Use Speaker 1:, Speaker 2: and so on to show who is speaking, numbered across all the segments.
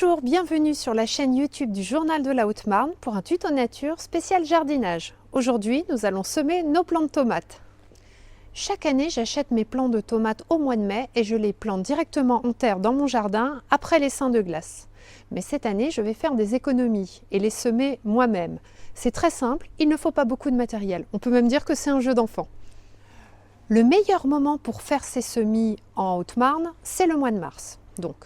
Speaker 1: Bonjour, bienvenue sur la chaîne YouTube du Journal de la Haute-Marne pour un tuto nature spécial jardinage. Aujourd'hui, nous allons semer nos plants de tomates. Chaque année, j'achète mes plants de tomates au mois de mai et je les plante directement en terre dans mon jardin après l'essaim de glace. Mais cette année, je vais faire des économies et les semer moi-même. C'est très simple, il ne faut pas beaucoup de matériel. On peut même dire que c'est un jeu d'enfant. Le meilleur moment pour faire ces semis en Haute-Marne, c'est le mois de mars. Donc,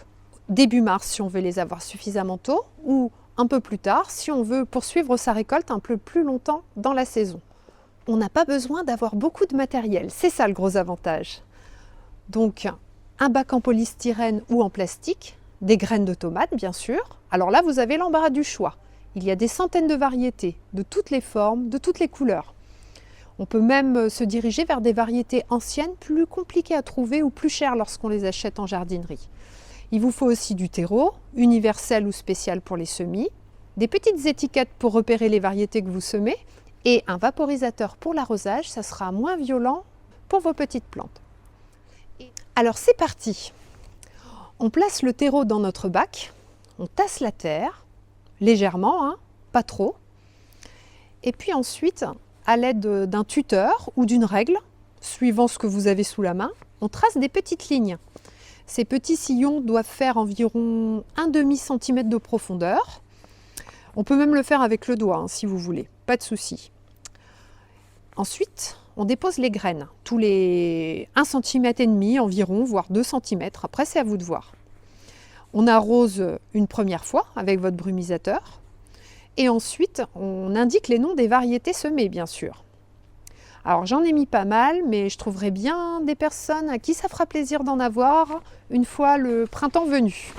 Speaker 1: début mars si on veut les avoir suffisamment tôt ou un peu plus tard si on veut poursuivre sa récolte un peu plus longtemps dans la saison. On n'a pas besoin d'avoir beaucoup de matériel, c'est ça le gros avantage. Donc un bac en polystyrène ou en plastique, des graines de tomates bien sûr. Alors là vous avez l'embarras du choix. Il y a des centaines de variétés, de toutes les formes, de toutes les couleurs. On peut même se diriger vers des variétés anciennes plus compliquées à trouver ou plus chères lorsqu'on les achète en jardinerie. Il vous faut aussi du terreau, universel ou spécial pour les semis, des petites étiquettes pour repérer les variétés que vous semez et un vaporisateur pour l'arrosage, ça sera moins violent pour vos petites plantes. Alors c'est parti! On place le terreau dans notre bac, on tasse la terre, légèrement, hein, pas trop. Et puis ensuite, à l'aide d'un tuteur ou d'une règle, suivant ce que vous avez sous la main, on trace des petites lignes. Ces petits sillons doivent faire environ 1/2 cm de profondeur. On peut même le faire avec le doigt hein, si vous voulez, pas de souci. Ensuite, on dépose les graines, tous les 1,5 cm environ, voire 2 cm. Après, c'est à vous de voir. On arrose une première fois avec votre brumisateur. Et ensuite, on indique les noms des variétés semées, bien sûr. Alors j'en ai mis pas mal, mais je trouverai bien des personnes à qui ça fera plaisir d'en avoir une fois le printemps venu.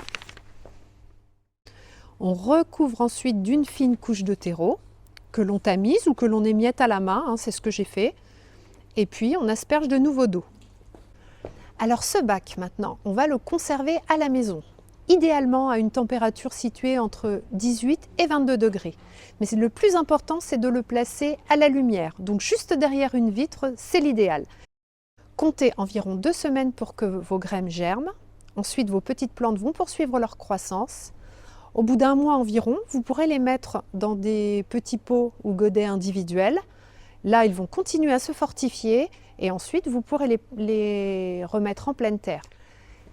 Speaker 1: On recouvre ensuite d'une fine couche de terreau que l'on tamise ou que l'on émiette à la main, hein, c'est ce que j'ai fait. Et puis on asperge de nouveau d'eau. Alors ce bac maintenant, on va le conserver à la maison. Idéalement à une température située entre 18 et 22 degrés. Mais le plus important, c'est de le placer à la lumière. Donc juste derrière une vitre, c'est l'idéal. Comptez environ 2 semaines pour que vos graines germent. Ensuite, vos petites plantes vont poursuivre leur croissance. Au bout d'un mois environ, vous pourrez les mettre dans des petits pots ou godets individuels. Là, ils vont continuer à se fortifier et ensuite, vous pourrez les remettre en pleine terre.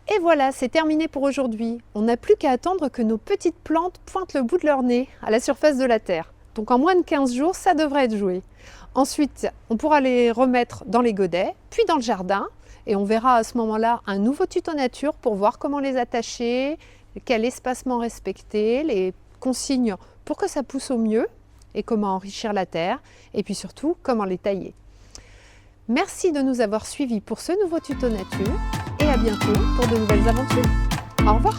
Speaker 1: Et voilà, c'est terminé pour aujourd'hui. On n'a plus qu'à attendre que nos petites plantes pointent le bout de leur nez à la surface de la terre. Donc en moins de 15 jours, ça devrait être joué. Ensuite, on pourra les remettre dans les godets, puis dans le jardin. Et on verra à ce moment-là un nouveau tuto nature pour voir comment les attacher, quel espacement respecter, les consignes pour que ça pousse au mieux et comment enrichir la terre. Et puis surtout, comment les tailler. Merci de nous avoir suivis pour ce nouveau tuto nature. Et à bientôt pour de nouvelles aventures. Au revoir!